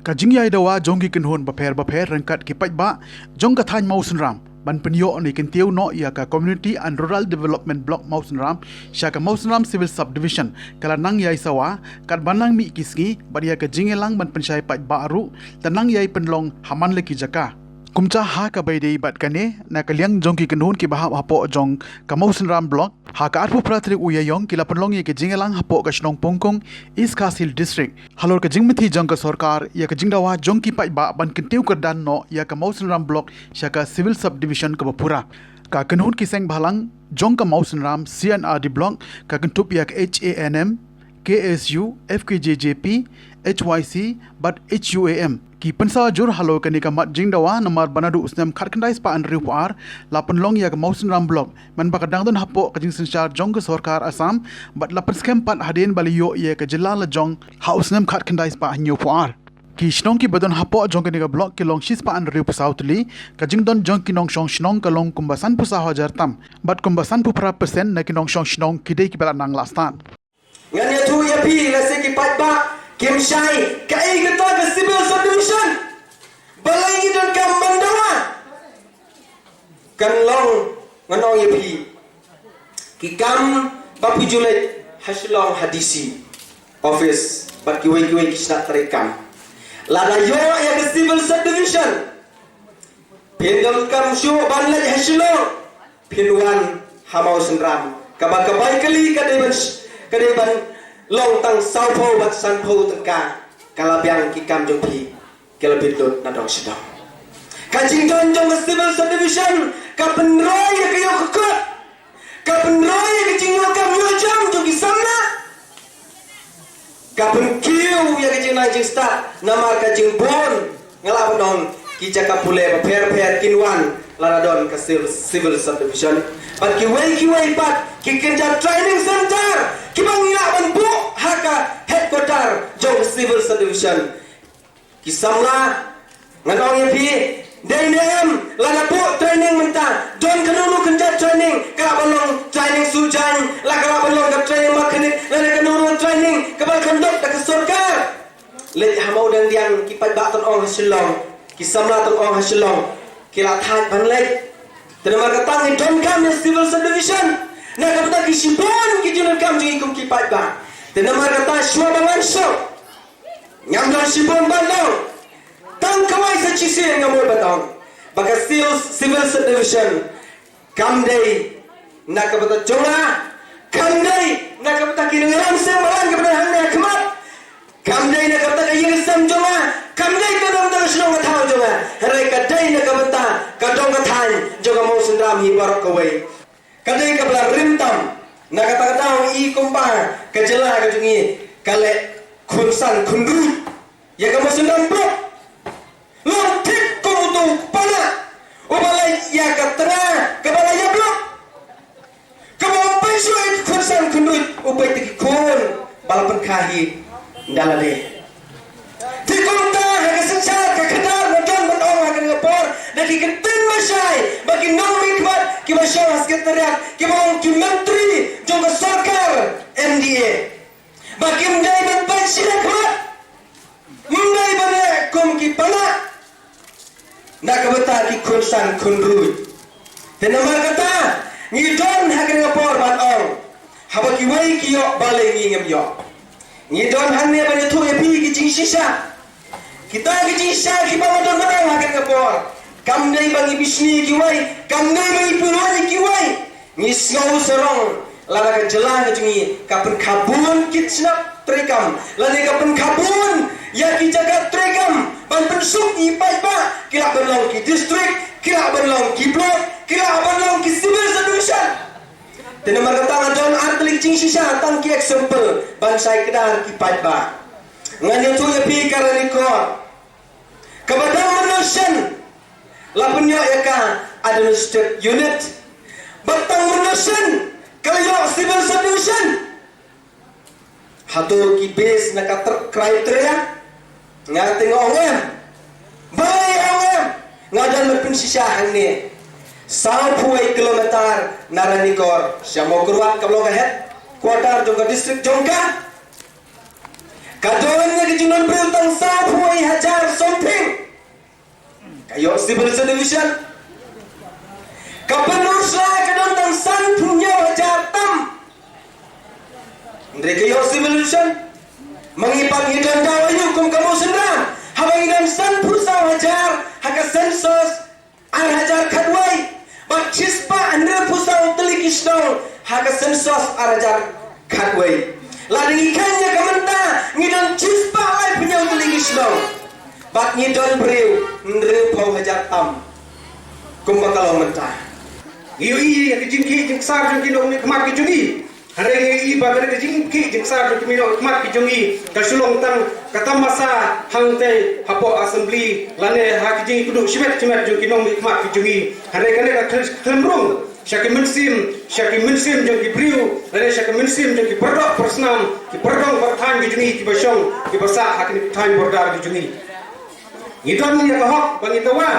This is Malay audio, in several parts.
Kajing yai dawa jonggi kenhun baper rengkat kipai ba jong kathany Mausen Ram ban penyo ni kentiu no ia ka Community and Rural Development Block Mausen Ram syaka Mausen Ram Civil Subdivision kala nang yai sawa kat banang mi kisngi badia ka jingelang ban pensyai pai ba aru tanang yai penlong haman leki jaka kumcha ha ka bai dei bat kane na kaliang jongki kenhun ki bahap hapo jong ka Mausen Ram Block ha ka atpu pratri uyayong kila penlong ye ke jingelang hapo ka shnong pongkong East Kasil District halor ka jingmithi jong ka sarkar ya ka jingdawa jongki pai ba ban kentiu ka dan no ya ka Mausen Ram Block syaka Civil Subdivision ka bapura ka kenhun ki seng bhalang jong ka Mausen Ram CNRD Block ka kentup ya ka HANM KSU FKJJP HYC but HUAM ki pensa jur halo kani ka mat jingdawa namar banadu usnam kharkandai spa an riu par lapan long ya ka Mausen Ram Block man bakadang don hapo ka jing senchar jong ka sarkar Assam but lapan scam pat hadin baliyo ya ka jilla la jong ha usnam kharkandai spa hanyo par ki shnong ki badon hapo jong kani ka block ki long shis pa an riu sautli ka jing don jong ki nong shong shnong ka long kumbasan pu sa hajar tam but kumbasan pu pra percent na ki nong shong shnong ki dei ki bala nang lastan ngan ya tu ya pi la se ki pat ba Kim Shai, kai kita ke Civil Subdivision, balai dan kam bandawa, kan long nganong yepi, kikam bapu julet hasilong hadisi office, bat kiwe kisna terekam, lada yo ya ke Civil Subdivision, pendam kam show banlaj hasilong, pinwan Mausen Ram, kabai kali kadeban long tang sao pho bat san pho tang ka kalabyang kikam jong pi kelabidot na dong sidong kajing don jong Civil Subdivision ka penroy ya kayo kekut ka penroy ya kajing yo kam yo jam jong kisamna ka penkiu ya kajing na jing sta namar kajing bon ngala non kijaka pule per kinwan laradon ka Civil Subdivision pat kiwei pat kikerja training center kibangila ban bu haka headquarter jong Civil Subdivision kisamla ngadong yepi DNM lana bu training menta don kanunu kerja training kala balong training sujan la kala balong ka training mekanik lana kanunu training kabal kondok da kesorkar le hamau dan diang kipat ba ton ong hasilong kisamla ton ong hasilong kila that ban le terima katang don kam Civil Subdivision na kapata kisipon kijunan kam jing ikum kipat ba terima kata shua bangan so ngam don sipon bandang tang kawai sa chisi ngamul batang baka Civil Subdivision kam day na kapata jonga kam day na kapata kinangaram sa malang kapata hangna kemat kam day na kapata kaying sam jonga kam day kadong dang shnong kathaw jonga harai kadai na kapata kadong kathan jonga Mausen Ram hi barok kawai kadai kabla rimtam na kata-kata i kumpa kajela kajungi kale khunsan khundu ya ka Mausen Ram Block lo tik ko tu pana obalai ya katra kabala ya block kamo peso khunsan khundu obai tik khun balapan khahi dalade tikunta hagasencha ka khadar modon modong hagan ngapor daki kentin masai bagi nomi kmat ki masyaw sekretariat ki bang ki menteri jong sarkar MDA bagi mdai ban pension kmat mdai ban kom ki pana nak beta ki khunsan khunru tenama kata ngidon hagan ngapor ban ong haba ki wei ki yo balai ngi ngem yo ngidon hanne ban tu epi ki jing sisa kita ki jing sisa ki bang don ban hagan ngapor kam dai bangi bisni ki wai kam dai bangi pulwani ki wai ngis ngau serong lara ka jelang jungi kapen kabun kit snap trekam lani kapen kabun ya ki jaga trekam ban pensuk i pai ba kila berlong ki district kila berlong ki block kila berlong ki Civil Subdivision tena markatang don artlik jing sisa tang ki example ban sai kedar ki pai ba ngan tu ya pi karani ko kabadang manusian lapunnya eka administrative unit batang manusian kayo Civil Subdivision hatur ki base na kriteria ngating ongem bay ongem ngadan mapin sisyahan ni 10 kilometer naranikor siamo kurwat kablong head quarter jongka district jongka Kadonnya kejunan beriu tang sapuai hajar somping. Kayo civil subdivision. Kapenur selai kadon tang san punya hajar tam. Mereka kayo civil subdivision. Mengipat ngidan dawayu kum kamu sendam. Habang ngidan san pusau hajar. Haka sensos. Ang hajar kadwai. Bak cispa andre pusau telik isnong. Haka sensos ang hajar kadwai. Lading ikannya kementa. Ngidan cispa lai punya telik isnong. Bak ngidan beriu. Andre pau hajar tam. Kum bakalau mentah. Iyo iya kejingki jengsar jengki dong ni kemat kejungi. Hari ini iba kena kejingki jengsar jengki dong kemat kejungi. Kasulong tang kata masa hangte hapo assembly lane ha kejingi kudu simet jengki dong kemat kejungi. Hari kena kelemrung. Syaki mensim jengki beriu. Lane syaki mensim jengki berdok persnam. Ki berdong bertahan kejungi ki basyong ki basak hakini tahan bordar kejungi. Idon ni kahok bang itawa.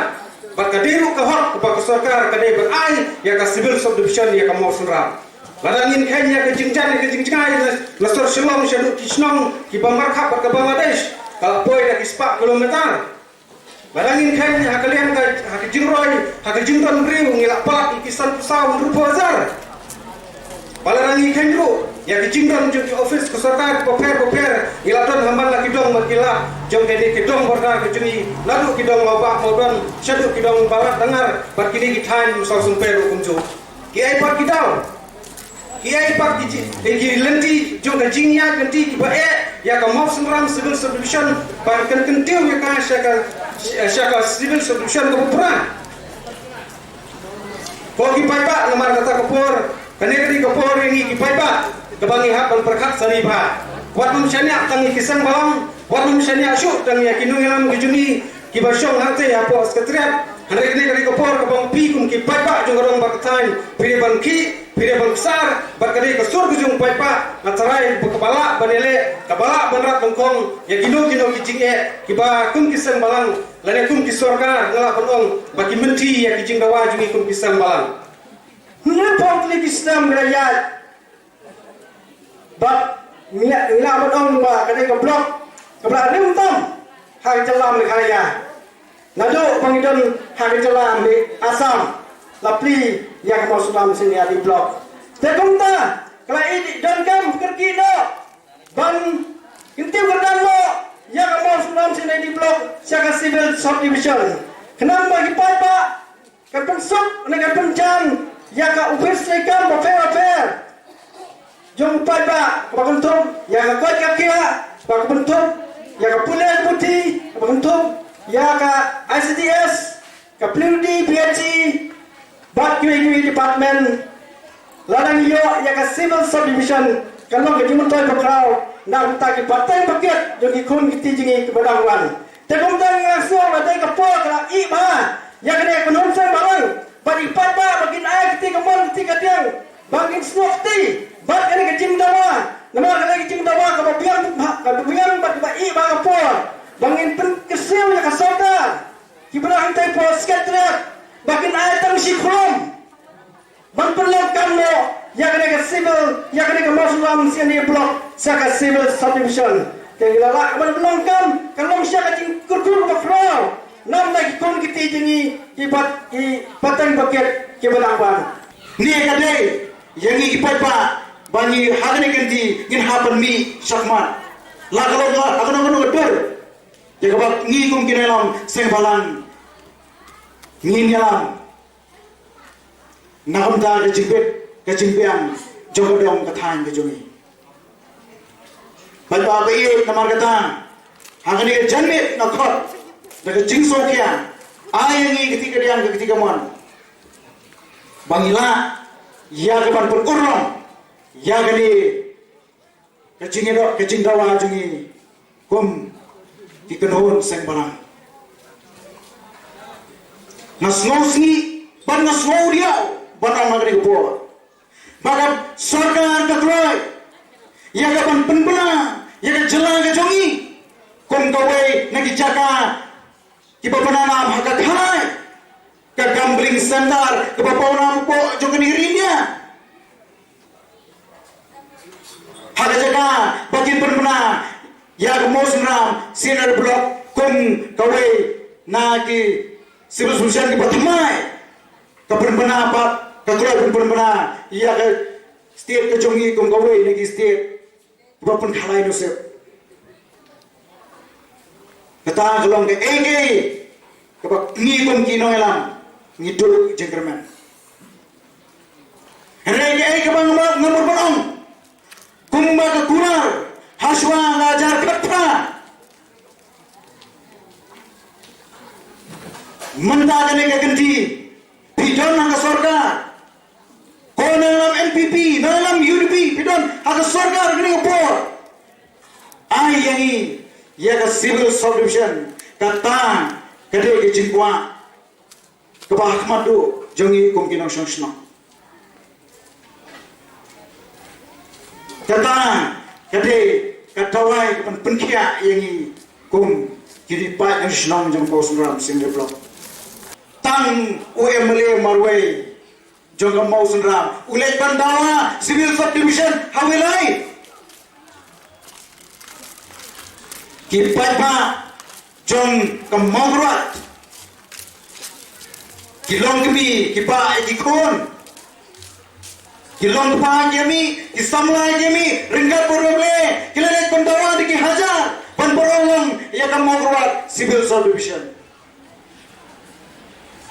Bakadiru kahok kepada sarkar kadai berai ya ka civil subdivision ya ka mau sunram. Ladangin kenya ke jingjangai nasor shilong shadu kisnong ki bamarkha ke Bangladesh kalau poi dak ispak kilometer. Ladangin kenya hakalian ka jingroi hakajington riu ngilak palak ikisan pusau rupo azar. Balarangi kenru ya kejington jung office ke sarkar boper ngilatan hamban lagi dong makila jong kedi kidong bordar kejuni lalu kidong mabak modon syadu kidong barat dengar barkini kitan musau sumperu kumju kiai par kidau kiai par ki lenti jong kejingnya kenti kibae ya ka mau sunram civil subdivision par kentiu ya ka syaka civil subdivision kepura ko ki paipa lamar kata kapur kaneri kapur ini ki paipa kebangi hak dan perkat saniba buat manusianya tang kisang balang buat manusianya asyuk tang yakinu yang gejuni ki basyong hate apa sekretariat hari ini kali kopor ke bang pi kum ki paipa jung orang berkatain pire ban besar berkali ke sur jung paipa ngatarai kepala banele kepala banrat bengkong yakinu ki jinge ki ba kum kisang balang lane kum ki sorga ngala penong bagi menti ya ki jing dawa jungi kum kisang balang ngapa li Islam rakyat But mina modong ba kadai goblok keblak ni untam hari jelam ni kaya nado pangidon hari jelam di Asam lapli yang mau sulam sini di blok tekomta kalau ini dan kam kerki do ban intiu kerdan lo yang mau sulam sini di blok siaga civil subdivision kenapa pak kapensuk dengan penjan ya ka office lekam bafer jom pada kebentuk yang kuat kaki kebentuk yang pulen putih kebentuk yang ICDS PhD PhD bat QE department ladang yo yang civil subdivision kalau ke jumun toy pakrau nak tak partai paket jadi kun kiti jingi kebedangan tekum tang ngasuh badai kapor kala iba yang kena ekonomi barang bagi pada bagi air kiti kemon kiti katiang bangin snokti bat kena kecing dawa nama kena kecing dawa kebabian bat bai bang apa bangin pen kesel ya kasada kibrah hantai pos sekretariat bakin ayatang sikrom bang perlu kamu ya kena ke civil ya kena ke masukam sini blok saka civil subdivision kena lak kamu belum kam kalau saka kecing kurkur bakro nam lagi kon kiti jengi ibat i patang paket kebenangan ni kadai yang ini ipat bani hagane ganti ngin hapan mi sakman la kalau betul ya kabak ngi kum kinelam seng balang ngin yalam nakam ta ke jimpet jogodong kathan ke jongi balba bai namar kata hagane ke janmet nakhot daga jingso kya ayangi ketika diang ketika mon bangila ya kapan pun urang ya gani kecing dawa jungi kum dikenuhun seng balang nasnau singi ban nasnau dia batang magri kepo bagat sarkar katroy ya kapan penbena ya ke jelang ke jungi kum kawai nagi jaka kibapanana hakat hai ke gambring sandar ke bapauna po jokan irinya hada jaga bagi penbena ya ke Maus Ram senior blok kum kawe na ki civil solution ki pathamai ka berbena pat ka keluar berbena ya ke state ke jongi kum kawe ni ki state bapun khalai no se kata kelong ke ege ka ni kum ki no elam ni dulu jengkerman rege ege bang nomor bonong kumba ke kunar haswa ngajar katra mendagane ke ganti pidon hanga sorga kono dalam NPP dalam UDP pidon hanga sorga gini ngepor ai yangi ya ke civil subdivision kata kade ke jingkwa ke bahmadu jongi kum kinong shong kata kade katawai kepan penkia yangi kum kiri pai yang senang jong Maus Ram single block tang UMLA marway jong Maus Ram ulai bandawa civil subdivision hawilai ki pai pa jong kemongrat ki long kemi ki pa ki kon kilong pa jemi kisamla jemi ringgat porole kilanet bandawa di hajar ban borong ya kam mongrat civil subdivision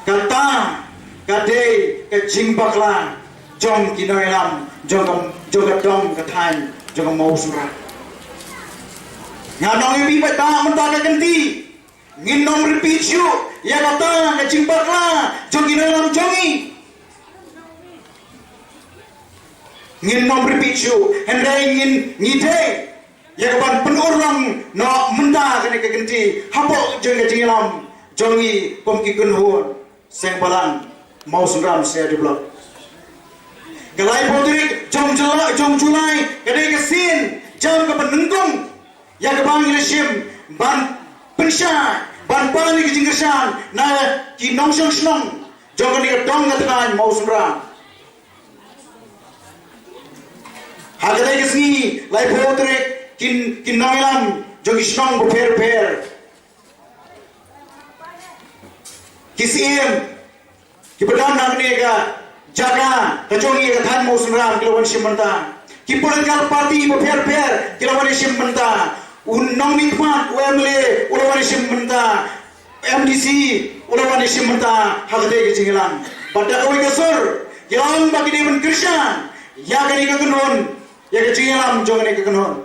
kata kade ke jimbakla jong kinoelam jong dong kathan jong Maus Ram nganong ibi bata menta ka ganti nginom repichu ya kata ke jimbakla jong kinoelam jongi ngin nom repichu hendai ngin ngide ya kapan penurang no menda kene ke genti hapo jeng jingilam jongi komki kunhun seng balang Maus Ram se develop galai podrik jong julai kene ke sin jam ke penengkong ya ke bang ileshim ban pensha ban pani ke jingkersan na ki nongsong snong jong ke dong ngatkan Maus Ram hagadai kesini lai potrek kin noilam jogi strong prepare kisiem ki pedam nagne ka jaga kajongi ka than Maus Ram kilawan simanta ki political party prepare kilawan simanta unong mikmat UMLA ulawan simanta MDC ulawan simanta hagadai kecingilan pada kawai kasur kilawan bagi dewan Krishan ya kani kagunun ya kecingilam jong ne kekenhon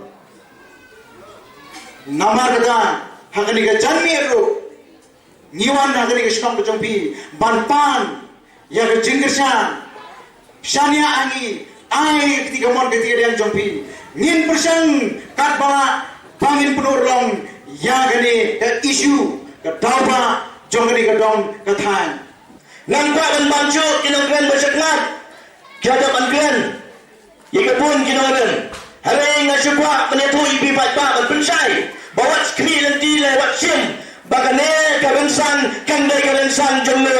namar kata hakani ke janmi ero niwan hakani ke strong jongpi banpan ya ke jingkersan shania angi ai ketika mon ketika yang jongpi ngin persang kat bala pangin penurlong ya gani ke isu ke dauba jong ne ke dong ke than nampak dan bancu kinong kren bersekmat kiada bankren Ikapun kinoran, hari ngasukwa menyatu ibi baca berpensai, bawa skri nanti lewat sim, bagane karensan kandai karensan jomlo,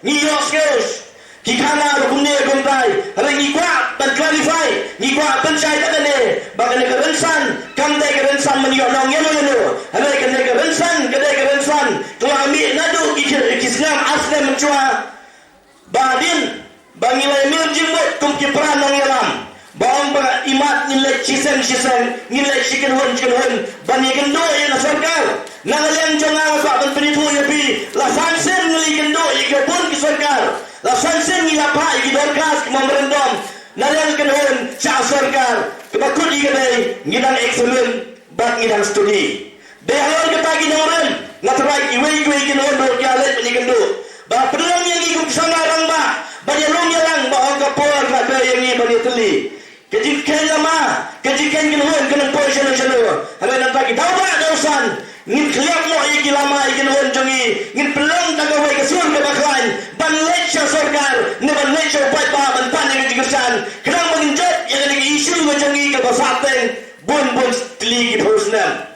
New skills, kikana rukunnya kumpai, hari ngikwa dan clarify, ngikwa pensai takane, bagane karensan kandai karensan menyonong yelo, hari kandai karensan, tuah ambil nadu kisnam asli mencua, badin. Bangilai mil jimbut kum kipran nang yalam bang ba imat nilai cisen nilai chicken hun bani gendo ya sarkar nangalang jangan ba ban penipu ya pi la sansen nilai gendo ya ke pun ki sarkar la sansen ni apa ki dorkas ki memerendam nangalang hun cha sarkar kebakut igadai ngidang excellent bak ngidang studi dehalon kita ginoran ngatrai iwe ginoran do kyalet ni gendo ba pedang yang ikum sangarang ba banyak long yang bawa kapal kat yang ni banyak teli. Kejikan lama, kejikan kenuan kena poison selalu. Hari nak bagi tahu tak dosan. Ngin kelihatan mau iki lama iki kenuan jongi. Ngin pelong tak kau kesuan ke bakalan. Ban lecture sorgar, ni ban lecture buat bah ban pan yang kejikan. Kerang menginjat yang ada isu jongi ke basateng. Bun teli ke personal.